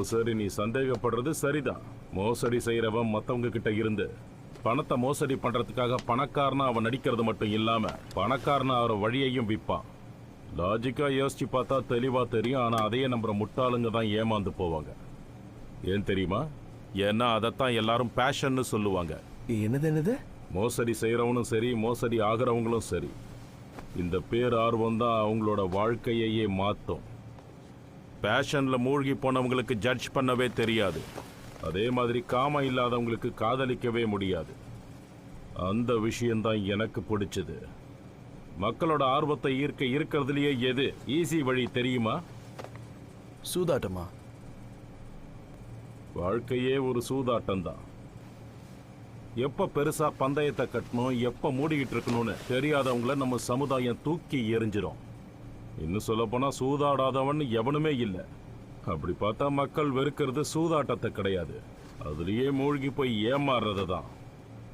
அப்போ சரி, நீ சந்தேகப்படுறது சரிதான். மோசடி செய்யறவன் மத்தவங்க கிட்ட இருந்து பணத்தை மோசடி பண்றதுக்காக பணக்காரனா அவன் நடிக்கிறது மட்டும் இல்லாம பணக்காரனா அவர வழியையும் விற்பான். லாஜிக்கா யோசிச்சு பார்த்தா தெளிவா தெரியும். ஆனா அதையே நம்புற முட்டாளுங்க தான் ஏமாந்து போவாங்க. ஏன் தெரியுமா? ஏன்னா அதைத்தான் எல்லாரும் பேஷன்னு சொல்லுவாங்க. என்னது? மோசடி செய்யறவனும் சரி, மோசடி ஆகிறவங்களும் சரி, இந்த பேர் ஆர்வம் தான் அவங்களோட வாழ்க்கையே மாற்றும். பேஷன்ல மூழ்கி போனவங்களுக்கு ஜட்ஜ் பண்ணவே தெரியாது. அதே மாதிரி காமம் இல்லாதவங்களுக்கு காதலிக்கவே முடியாது. அந்த விஷயம்தான் எனக்கு பிடிச்சது. மக்களோட ஆர்வத்தை ஈர்க்க இருக்கிறதுலயே எது ஈஸி வழி தெரியுமா? சூதாட்டமா? வாழ்க்கையே ஒரு சூதாட்டம் தான். எப்ப பெருசா பந்தயத்தை கட்டணும், எப்ப மூடிக்கிட்டு இருக்கணும்னு தெரியாதவங்கள நம்ம சமுதாயம் தூக்கி எறிஞ்சிரும். இன்னும் சொல்ல போனா சூதாடாதவன் எவனுமே இல்லை. அப்படி பார்த்தா மக்கள் வெறுக்கிறது சூதாட்டத்தை கிடையாது, அதுலயே மூழ்கி போய் ஏமாறுறது தான்.